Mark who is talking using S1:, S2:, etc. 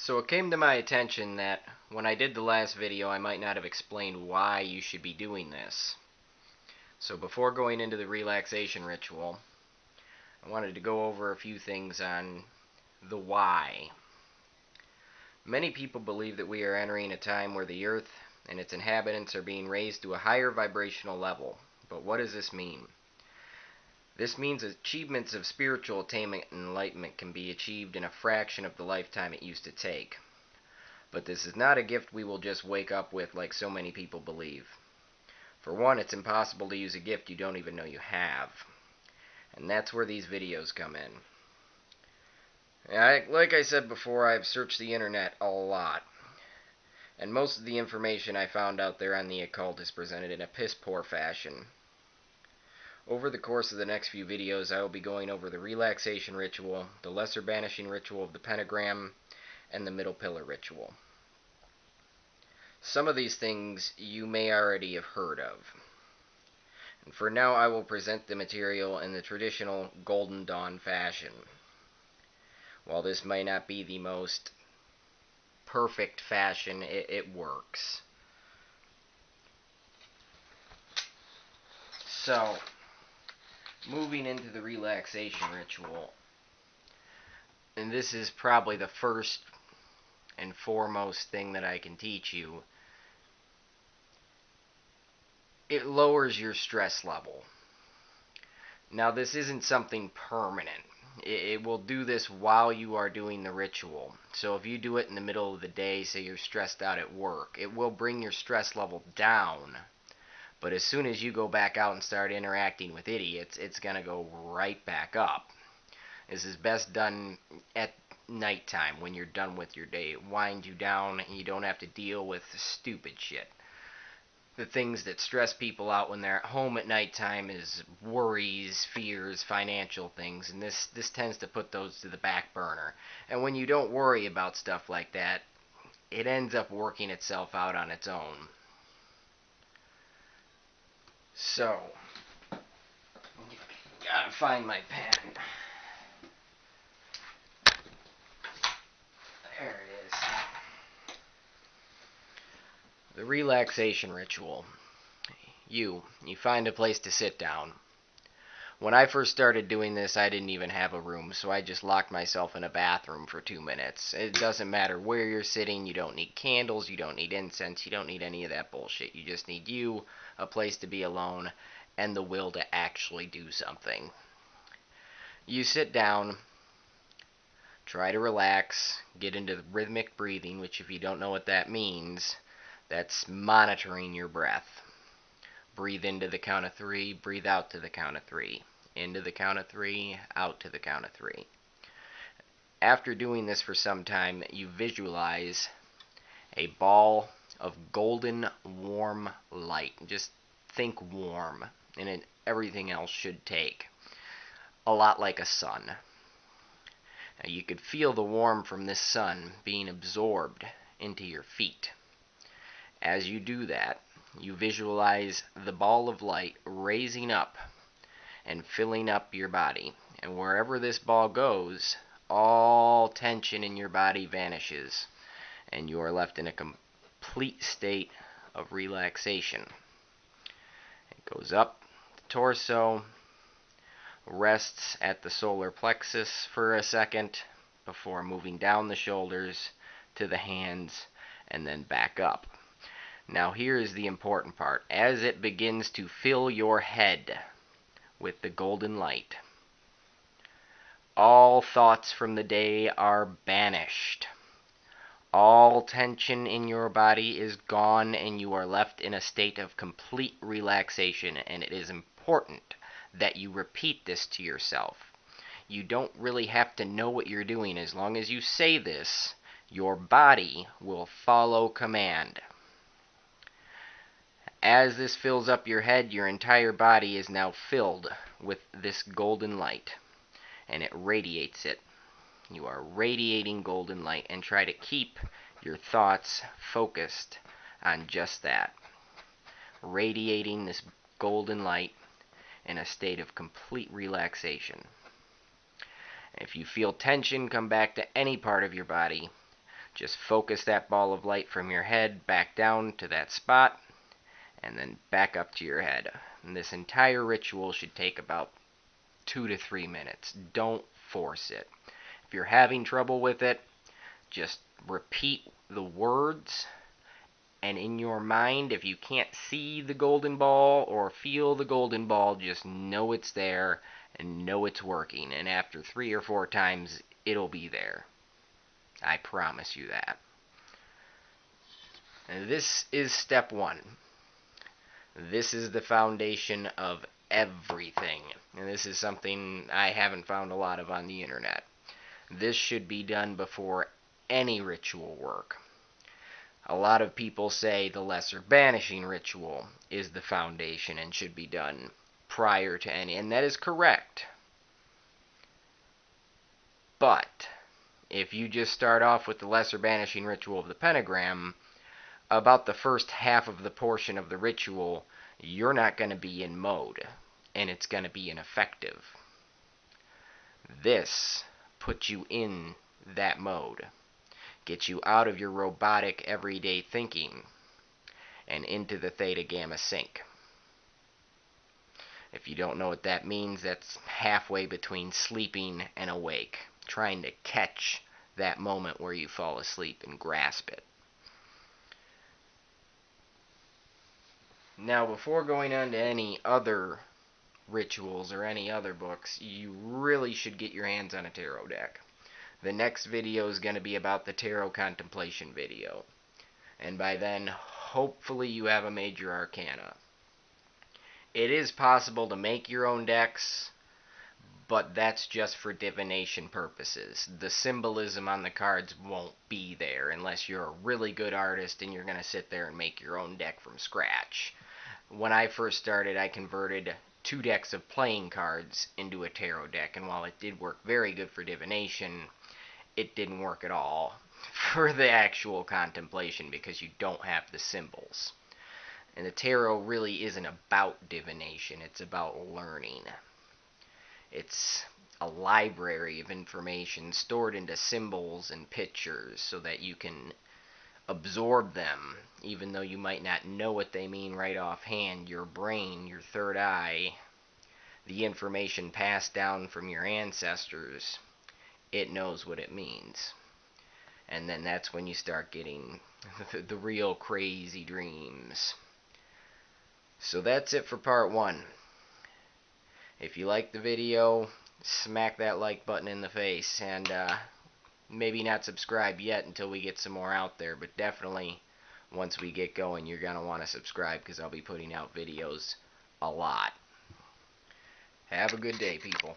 S1: So it came to my attention that when I did the last video, I might not have explained why you should be doing this. So before going into the relaxation ritual, I wanted to go over a few things on the why. Many people believe that we are entering a time where the earth and its inhabitants are being raised to a higher vibrational level. But what does this mean? This means achievements of spiritual attainment and enlightenment can be achieved in a fraction of the lifetime it used to take. But this is not a gift we will just wake up with like so many people believe. For one, it's impossible to use a gift you don't even know you have. And that's where these videos come in. Like I said before, I've searched the internet a lot. And most of the information I found out there on the occult is presented in a piss-poor fashion. Over the course of the next few videos, I will be going over the relaxation ritual, the lesser banishing ritual of the pentagram, and the middle pillar ritual. Some of these things you may already have heard of. And for now, I will present the material in the traditional Golden Dawn fashion. While this may not be the most perfect fashion, it works. So, moving into the relaxation ritual, and this is probably the first and foremost thing that I can teach you. It lowers your stress level. Now, this isn't something permanent. It will do this while you are doing the ritual. So if you do it in the middle of the day, say you're stressed out at work, it will bring your stress level down. But as soon as you go back out and start interacting with idiots, it's going to go right back up. This is best done at nighttime when you're done with your day. It winds you down and you don't have to deal with stupid shit. The things that stress people out when they're at home at nighttime is worries, fears, financial things, and this tends to put those to the back burner. And when you don't worry about stuff like that, it ends up working itself out on its own. So, gotta find my pen. There it is. The relaxation ritual. You find a place to sit down. When I first started doing this, I didn't even have a room, so I just locked myself in a bathroom for 2 minutes. It doesn't matter where you're sitting, you don't need candles, you don't need incense, you don't need any of that bullshit. You just need you, a place to be alone, and the will to actually do something. You sit down, try to relax, get into rhythmic breathing, which if you don't know what that means, that's monitoring your breath. Breathe into the count of 3, breathe out to the count of 3. Into the count of 3, out to the count of 3. After doing this for some time, you visualize a ball of golden warm light. Just think warm, and everything else should take. A lot like a sun. Now, you could feel the warmth from this sun being absorbed into your feet. As you do that, you visualize the ball of light raising up and filling up your body. And wherever this ball goes, all tension in your body vanishes, and you are left in a complete state of relaxation. It goes up the torso, rests at the solar plexus for a second before moving down the shoulders to the hands and then back up. Now here is the important part. As it begins to fill your head with the golden light, all thoughts from the day are banished. All tension in your body is gone and you are left in a state of complete relaxation, and it is important that you repeat this to yourself. You don't really have to know what you're doing. As long as you say this, your body will follow command. As this fills up your head, your entire body is now filled with this golden light, and it radiates it. You are radiating golden light, and try to keep your thoughts focused on just that. Radiating this golden light in a state of complete relaxation. If you feel tension come back to any part of your body, Just focus that ball of light from your head back down to that spot, and then back up to your head. And this entire ritual should take about 2 to 3 minutes. Don't force it. If you're having trouble with it, just repeat the words, and in your mind, if you can't see the golden ball or feel the golden ball, just know it's there and know it's working. And after 3 or 4 times, it'll be there. I promise you that. And this is step 1. This is the foundation of everything. And this is something I haven't found a lot of on the internet. This should be done before any ritual work. A lot of people say the lesser banishing ritual is the foundation and should be done prior to any, and that is correct. But if you just start off with the lesser banishing ritual of the pentagram, about the first half of the portion of the ritual, you're not going to be in mode, and it's going to be ineffective. This puts you in that mode. Get you out of your robotic everyday thinking and into the theta gamma sync. If you don't know what that means, that's halfway between sleeping and awake, trying to catch that moment where you fall asleep and grasp it. Now, before going on to any other rituals or any other books, you really should get your hands on a tarot deck. The next video is going to be about the tarot contemplation video. And by then, hopefully you have a major arcana. It is possible to make your own decks, but that's just for divination purposes. The symbolism on the cards won't be there unless you're a really good artist and you're going to sit there and make your own deck from scratch. When I first started, I converted 2 decks of playing cards into a tarot deck, and while it did work very good for divination, it didn't work at all for the actual contemplation because you don't have the symbols. And the tarot really isn't about divination, it's about learning. It's a library of information stored into symbols and pictures so that you can absorb them. Even though you might not know what they mean right offhand, your brain, your third eye, the information passed down from your ancestors, it knows what it means. And then that's when you start getting the real crazy dreams. So that's it for part 1. If you liked the video, smack that like button in the face, and maybe not subscribe yet until we get some more out there, but definitely once we get going, you're going to want to subscribe because I'll be putting out videos a lot. Have a good day, people.